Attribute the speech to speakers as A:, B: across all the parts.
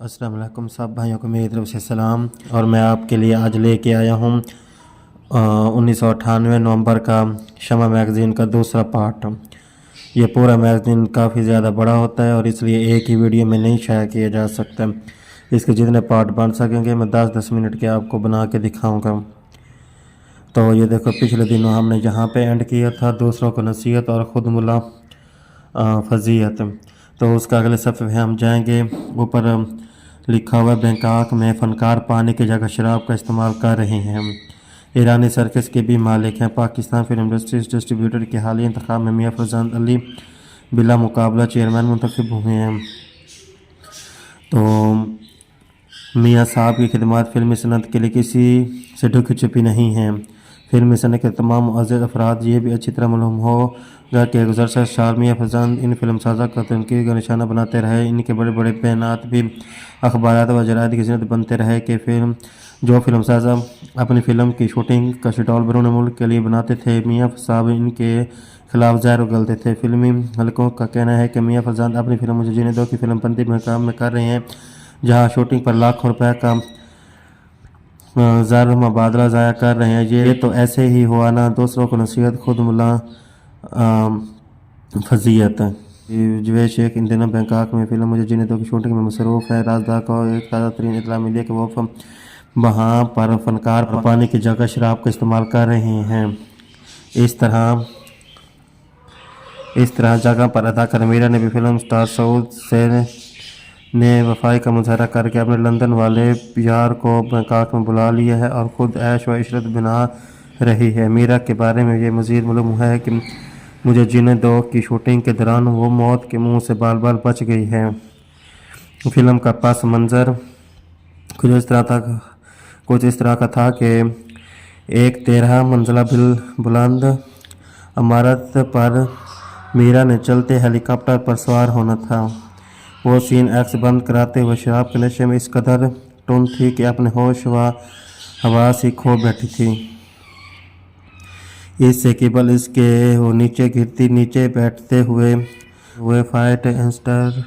A: अस्सलाम वालेकुम सब भाइयों को मेरी तरफ से सलाम। और मैं आपके लिए आज लेके आया हूँ 1998 नवंबर का शमा मैगज़ीन का दूसरा पार्ट। ये पूरा मैगज़ीन काफ़ी ज़्यादा बड़ा होता है और इसलिए एक ही वीडियो में नहीं शाया किया जा सकता। इसके जितने पार्ट बन सकेंगे मैं 10-10 मिनट के आपको बना के दिखाऊँगा। तो ये देखो, पिछले दिनों हमने यहाँ पे एंड किया था दूसरों को नसीहत और ख़ुद मुला फजीहत। तो उसका अगले सफ़े में हम जाएंगे। ऊपर लिखा हुआ है, बैंकॉक में फ़नकार पानी की जगह शराब का इस्तेमाल कर रहे हैं। ईरानी सर्कस के भी मालिक हैं। पाकिस्तान फिल्म इंडस्ट्रीज डिस्ट्रीब्यूटर के हालिया इंतखाब में मियां फरजांद अली बिला मुकाबला चेयरमैन मुंतखब हुए हैं। तो मियां साहब की खिदमत फिल्मी सनत के लिए किसी से ढुकी छुपी नहीं हैं। फिल्मी सनत के तमाम मुअज़्ज़ज़ अफराद ये भी अच्छी तरह मालूम होगा कि गुज़श्ता साल मियां फरजांद इन फिल्म साजा को तनकीद का निशाना बनाते रहे। इनके बड़े बड़े बयानात भी अखबारात व जरायद की ज़िन्नत बनते रहे कि फिल्म साजा अपनी फ़िल्म की शूटिंग का शेड्यूल बैरून मुल्क के लिए बनाते थे, मियां साहब इनके खिलाफ ज़ाहिर उगलते थे। फिल्मी हलकों का कहना है कि मियां फरजांद अपनी फिल्म मुझे जीने दो की फिल्म पंती में काम में कर रहे हैं, जहाँ शूटिंग पर लाखों रुपए का ज़र मुबादला ज़ाया कर रहे हैं। ये तो ऐसे ही हुआ ना, दूसरों को नसीहत खुद मुला फजीयत। जवेद शेख इन दिनों बैंकॉक में फिल्म मुझे जीने दो की शूटिंग में मसरूफ़ है। राजदार को एक ताज़ा तरीन इतला मिली है कि वो वहाँ पर फ़नकार पानी की जगह शराब का इस्तेमाल कर रहे हैं। इस तरह जगह पर अदाकार मीरा ने भी फिल्म स्टार सऊद से ने वफाई का मुजाहरा करके अपने लंदन वाले यार को बैंकॉक में बुला लिया है और ख़ुद ऐश व इशरत बना रही है। मीरा के बारे में ये मज़ीद मालूम है कि मुझे जीने दो की शूटिंग के दौरान वो मौत के मुंह से बाल बाल बच गई है। फिल्म का पस मंज़र कुछ इस तरह का था कि एक 13 मंजिला बुलंद इमारत पर मीरा ने चलते हेलीकॉप्टर पर सवार होना था। वो सीन एक्स बंद कराते हुए शराब के नशे में इस कदर टुन थी कि अपने होश व हवास ही खो बैठी थी। इससे केवल इसके वो नीचे बैठते हुए फाइट इंस्टर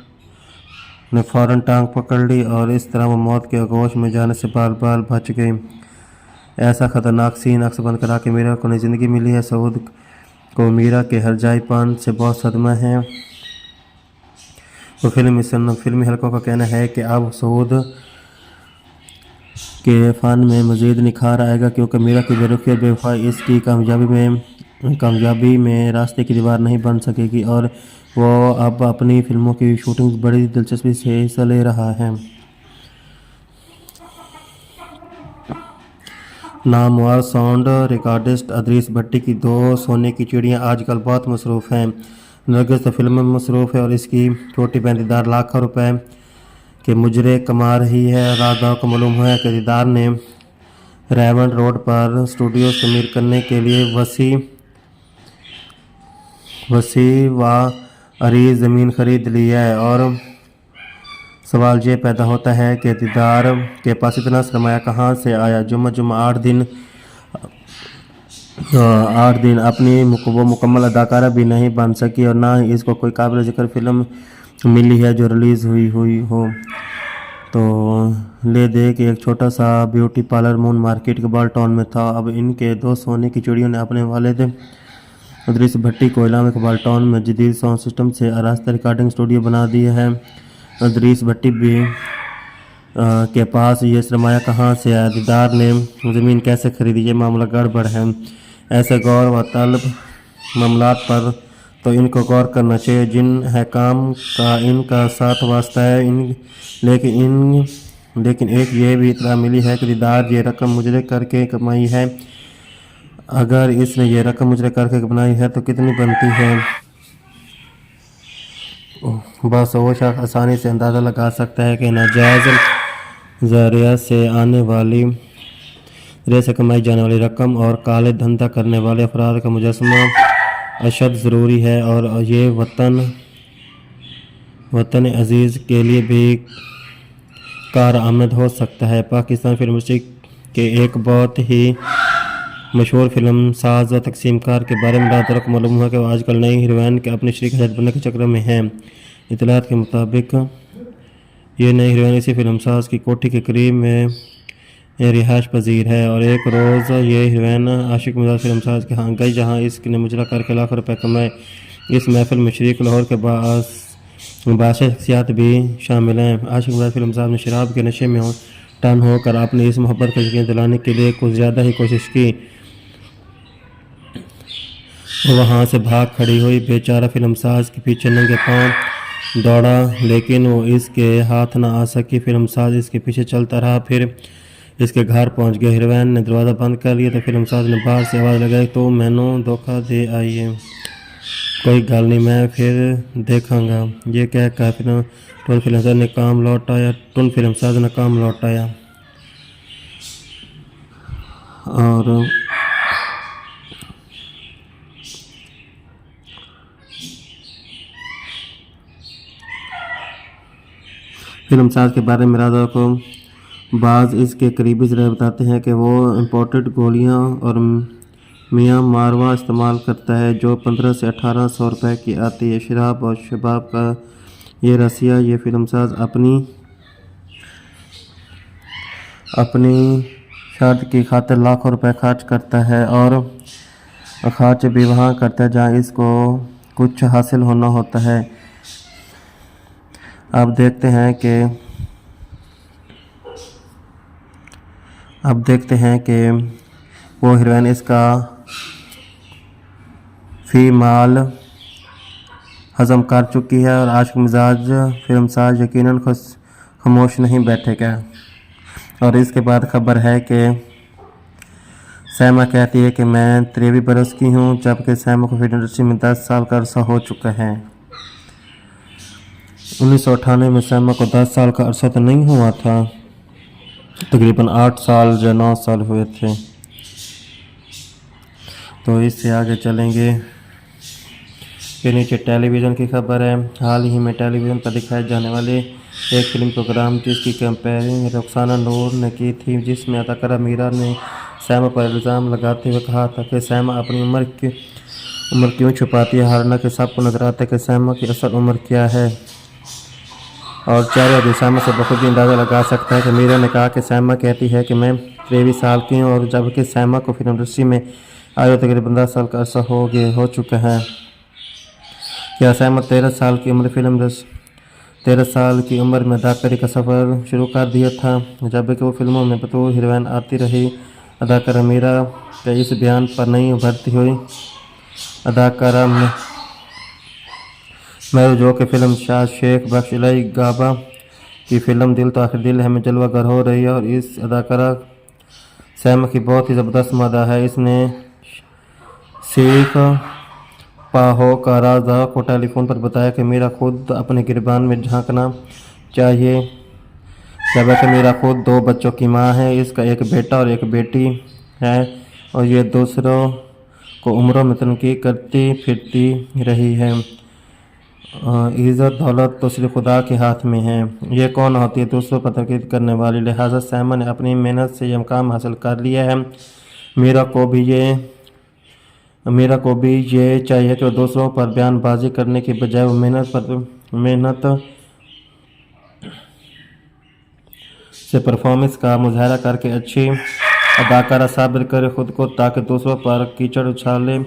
A: ने फ़ौरन टांग पकड़ ली और इस तरह वो मौत के आगोश में जाने से बाल बाल बच गई। ऐसा ख़तरनाक सीन अक्स बंद करा के मीरा को नई ज़िंदगी मिली है। सऊद को मीरा के हरजाईपन से बहुत सदमा है। तो फिल्मी हलकों का कहना है कि अब सऊद के फ़न में मज़ीद निखार आएगा, क्योंकि मीरा की बेरुखी और बेवफाई इसकी कामयाबी में रास्ते की दीवार नहीं बन सकेगी और वो अब अपनी फिल्मों की शूटिंग बड़ी दिलचस्पी से हिस्सा ले रहा है। नामवर साउंड रिकॉर्डिस्ट अदरीस भट्टी की 2 सोने की चिड़ियाँ आजकल बहुत मसरूफ़ हैं। नरगिस तो फिल्म में मसरूफ़ है और इसकी छोटी बहन दीदार लाखों रुपए के मुजरे कमा रही है। राजदार को मालूम है कि दीदार ने रेवन रोड पर स्टूडियो तमीर करने के लिए वसी व अरीज ज़मीन खरीद ली है। और सवाल ये पैदा होता है कि दीदार के पास इतना सरमाया कहाँ से आया। जुम्मा 8 दिन अपनी वो मुकम्मल अदाकारा भी नहीं बन सकी और ना ही इसको कोई काबिल ज़िक्र फिल्म मिली है जो रिलीज़ हुई हो। तो ले दे कि एक छोटा सा ब्यूटी पार्लर मून मार्केट के बाल टाउन में था। अब इनके 2 सोने की चिड़ियों ने अपने वालिद अदरीस भट्टी को इलामे इकबाल टाउन में जदीद साउंड सिस्टम से आरास्ता रिकॉर्डिंग स्टूडियो बना दिया है। अदरीस भट्टी भी के पास ये सरमाया कहाँ से आया, दीदार ने ज़मीन कैसे खरीदी, ये मामला गड़बड़ है। ऐसे गौर व तलब मामलात पर तो इनको गौर करना चाहिए जिन हकाम का इनका साथ वास्ता है। लेकिन एक ये भी इतला मिली है कि दीदार ये रकम मुजरे करके कमाई है। अगर इसने ये रकम मुजरे करके बनाई है तो कितनी बनती है, बस वो शख्स आसानी से अंदाज़ा लगा सकता है कि नाजायज़ ज़रिया से आने वाली से कमाई जाने वाली रकम और काले धंधा करने वाले अफराद का मुजस्समा अशद ज़रूरी है और ये वतन अजीज़ के लिए भी कारआमद हो सकता है। पाकिस्तान फिल्म इंडस्ट्री के एक बहुत ही मशहूर फिल्म साज व तकसीमकार के बारे में राजदार को मालूम हुआ कि वो आजकल नई हीरोइन के अपनी शरीक हयात बनने के चक्कर में हैं। इतलात के मुताबिक ये नई हीरोइन इसी फिल्मसाज की कोठी के करीब में रिहाइश पजीर है और एक रोज़ ये हीरोइन आशिक मिजाज फिल्मसाज के यहाँ गई, जहाँ इसने मुजरा करके लाखों रुपए कमाए। इस महफिल में शरीक लाहौर के बादशाह शख्सियात भी शामिल हैं। आशिक मिजाज फिल्मसाज ने शराब के नशे में टन होकर अपनी इस मोहब्बत को यकीन दिलाने के लिए कुछ ज़्यादा ही कोशिश की। वो वहाँ से भाग खड़ी हुई। बेचारा फिल्मसाज के पीछे नंगे पाँव दौड़ा, लेकिन वो इसके हाथ न आ सकी। फिल्मसाज इसके पीछे चलता रहा, फिर इसके घर पहुंच गया। हीरोइन ने दरवाज़ा बंद कर लिया तो फिल्मसाज ने बाहर से आवाज़ लगाई, तो मैनू धोखा दे आई है। कोई गल नहीं, मैं फिर देखांगा। ये कहकर टुन फिल्मसाज ने काम लौटाया और फिल्मसाज के बारे में राजा को बाज़ इसके करीबी से बताते हैं कि वो इम्पोर्टेड गोलियां और मियाँ मारवा इस्तेमाल करता है, जो 1500 से 1800 रुपए की आती है। शराब और शबाब का ये रसिया ये फिल्मसाज अपनी शर्त की खातिर लाखों रुपए खर्च करता है और खर्च भी वहाँ करता है जहाँ इसको कुछ हासिल होना होता है। अब देखते हैं कि वो हीरोइन इसका फी माल हज़म कर चुकी है और आशिक मिजाज फिल्मसाज यकीनन खामोश नहीं बैठेगा। और इसके बाद खबर है कि सैमा कहती है कि मैं 23 बरस की हूँ, जबकि सैमा को फिल्म इंडस्ट्री में 10 साल का अरसा हो चुका है। 1998 में सैमा को 10 साल का अरसा तो नहीं हुआ था, तकरीबन 8 साल या 9 साल हुए थे। तो इससे आगे चलेंगे। फिर नीचे टेलीविज़न की खबर है। हाल ही में टेलीविज़न पर दिखाए जाने वाले एक फिल्म प्रोग्राम जिसकी कंपेयरिंग रुखसाना नूर ने की थी, जिसमें अदाकारा मीरा ने सैमा पर इल्ज़ाम लगाते हुए कहा था कि सैमा अपनी उम्र क्यों छुपाती है, हालांकि सबको नजर आता है कि सैमा की असल उम्र क्या है। और चारों भी सैमा से बखूबी अंदाज़ा लगा सकता है कि मीरा ने कहा कि सैमा कहती है कि मैं 23 साल की हूँ, और जबकि सैमा को फिल्म इंडस्ट्री में आए तकरीबन 10 साल का अरसा हो चुका है। क्या सैमा 13 साल की उम्र में अदाकारी का सफ़र शुरू कर दिया था, जबकि वो फिल्मों में बतौर हीरोइन आती रही। अदाकारा मीरा के इस बयान पर नहीं उभरती हुई अदाकारा मेरू जो कि फिल्म शाह शेख बख्श इलाई गाबा की फिल्म दिल तो आखिर दिल है में जलवागर हो रही है। और इस अदाकारा सैमा की बहुत ही ज़बरदस्त मदा है। इसने शेख पाहो का राजा को टेलीफोन पर बताया कि मेरा खुद अपने गिरबान में झांकना चाहिए, जबकि मेरा खुद 2 बच्चों की माँ है। इसका एक बेटा और एक बेटी है और ये दूसरों को उम्रों में तनकीद करती फिरती रही है। इज़्ज़त दौलत तो सिर्फ खुदा के हाथ में है, ये कौन होती है दूसरों पर तनकीद करने वाली। लिहाजा सैमा ने अपनी मेहनत से यह मुकाम हासिल कर लिया है। मेरा को भी ये चाहिए कि दूसरों पर बयानबाजी करने के बजाय वो मेहनत से परफॉर्मेंस का मुजाहरा करके अच्छी अदाकारा साबित करे खुद को, ताकि दूसरों पर कीचड़ उछाले,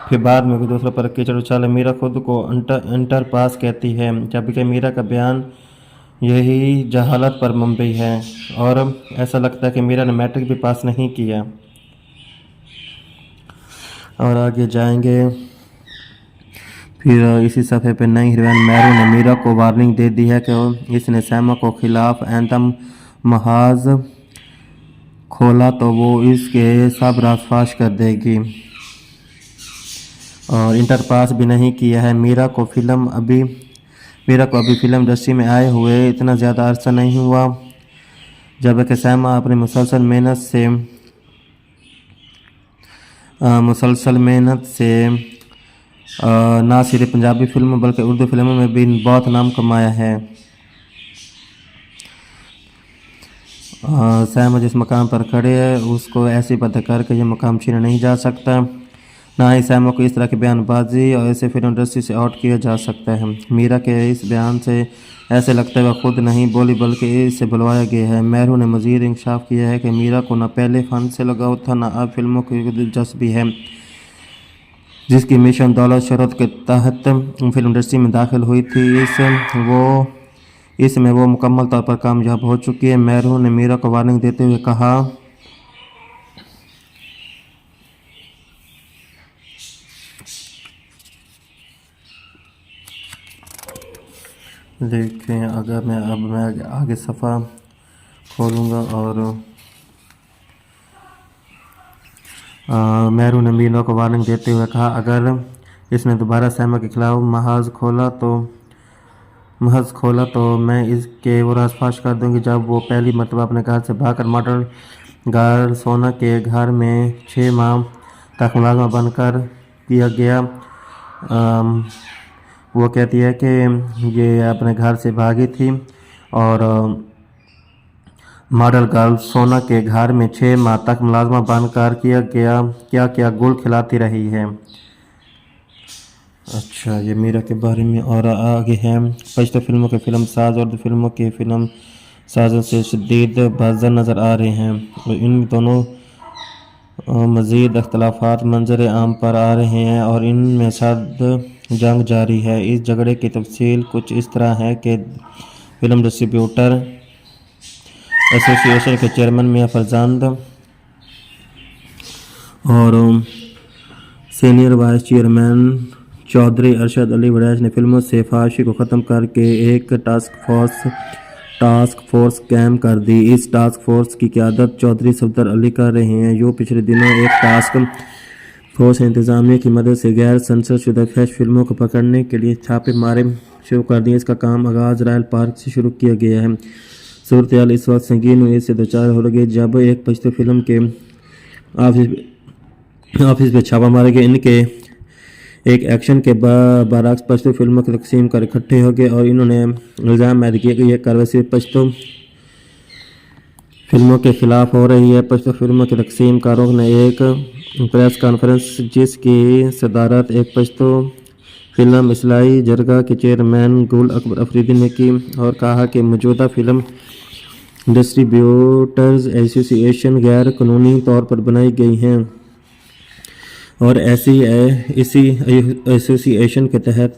A: फिर बाद में दूसरों पर कीचड़ उछाले। मीरा खुद को इंटर पास कहती है, जबकि मीरा का बयान यही जहालत पर मुंबई है और ऐसा लगता है कि मीरा ने मैट्रिक भी पास नहीं किया। और आगे जाएंगे। फिर इसी सफ़े पे नई हीरोइन मैरू ने मीरा को वार्निंग दे दी है कि इसने सैमा को खिलाफ एंथम महाज खोला तो वो इसके सब राज फाश कर देगी, और इंटर पास भी नहीं किया है। मीरा को अभी फिल्म इंडस्ट्री में आए हुए इतना ज़्यादा अरसा नहीं हुआ, जबकि सैमा अपनी मुसलसल मेहनत से ना सिर्फ पंजाबी फिल्मों बल्कि उर्दू फिल्मों में भी बहुत नाम कमाया है। सैमा जिस मकाम पर खड़े है उसको ऐसी पता करके ये मकाम छीना नहीं जा सकता। ना ही सैमा को इस तरह की बयानबाजी और ऐसे फिल्म इंडस्ट्री से आउट किया जा सकता है। मीरा के इस बयान से ऐसे लगता है वह खुद नहीं बोली बल्कि इससे बुलवाया गया है। मेहरू ने मज़ीद इंकशाफ किया है कि मीरा को न पहले फ़न से लगाव था न अब फिल्मों की दिलचस्पी है, जिसकी मिशन दौलत शोहरत के तहत फिल्म इंडस्ट्री में दाखिल हुई थी इसमें वो मुकम्मल तौर पर कामयाब हो चुकी है। मेहरू ने मीरा को वार्निंग देते हुए कहा, देखें अगर मैं आगे सफ़ा खोलूँगा और मेहरू ने मीरा को वार्निंग देते हुए कहा, अगर इसने दोबारा सैमा के खिलाफ महज खोला तो मैं इसके वो राज फाश कर दूंगी जब वो पहली मरतबा अपने घर से भागकर मॉडल घर सोना के घर में 6 माह तक मुलाजमा बनकर किया गया। वो कहती है कि ये अपने घर से भागी थी और मॉडल गर्ल सोना के घर में 6 माह तक मुलाजमा बनकर क्या गुल खिलाती रही है। अच्छा, ये मीरा के बारे में और आगे है। पश्तो फिल्मों के फिल्म साज और फिल्मों के फिल्म साजों से शदीद बाज़र नज़र आ रहे हैं और इन दोनों मज़ीद अख्तलाफात मंजर आम पर आ रहे हैं और इनमें सर्द जंग जारी है। इस झगड़े की तफसील कुछ इस तरह है कि फिल्म डिस्ट्रीब्यूटर एसोसिएशन के चेयरमैन मियां फरजंद और senior vice chairman Chaudhry Arshad Ali Waraich ने फिल्मों से फहाशी को ख़त्म करके एक टास्क फोर्स कायम कर दी। इस टास्क फोर्स की क़यादत चौधरी सफदर अली कर रहे हैं, जो पिछले दिनों एक टास्क फोर्स इंतज़ामिया की मदद से गैर सेंसरशुदा फैश फिल्मों को पकड़ने के लिए छापे मारे शुरू कर दिए। इसका काम आगाज़ रॉयल पार्क से शुरू किया गया है। सूरत-ए-हाल इस वक्त संगीन हुई से दो चार हो लगे जब एक पश्तो फिल्म के ऑफिस पे छापा मारा गया। इनके एक एक्शन के बरअक्स पश्तो फिल्मों की तकसीम कर इकट्ठे हो गए और इन्होंने इल्ज़ाम ऐद किया कि यह कार्रवाई सिर्फ पश्तो फिल्मों के खिलाफ हो रही है। पश्तो फिल्मों के तकसीम कारों ने एक प्रेस कॉन्फ्रेंस जिसकी सदारत एक पश्तो फिल्म इस्लाही जरगा के चेयरमैन गुल अकबर अफरीदी ने की और कहा कि मौजूदा फिल्म डिस्ट्रीब्यूटर्स एसोसिएशन गैर कानूनी तौर पर बनाई गई हैं और इसी एसोसिएशन के तहत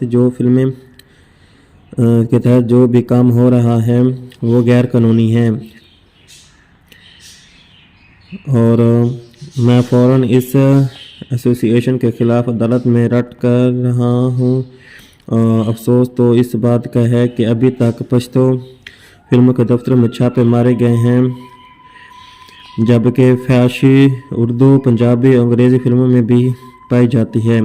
A: जो भी काम हो रहा है वो गैर कानूनी है और मैं फ़ौरन इस एसोसिएशन के ख़िलाफ़ अदालत में रट कर रहा हूँ। अफसोस तो इस बात का है कि अभी तक पश्तो फिल्मों के दफ्तरों में छापे मारे गए हैं, जबकि फहाशी उर्दू, पंजाबी, अंग्रेज़ी फिल्मों में भी पाई जाती है।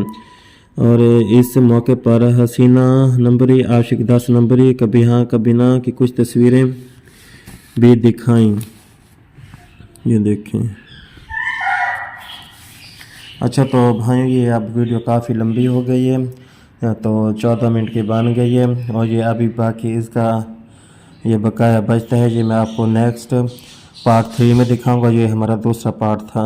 A: और इस मौके पर हसीना नंबरी, आशिक 10 नंबरी, कभी हाँ कभी ना की कुछ तस्वीरें भी दिखाईं। ये देखें। अच्छा, तो भाइयों ये अब वीडियो काफ़ी लंबी हो गई है, तो 14 मिनट की बन गई है और ये अभी बाकी इसका ये बकाया बचता है। ये मैं आपको नेक्स्ट पार्ट 3 में दिखाऊंगा। ये हमारा दूसरा पार्ट था।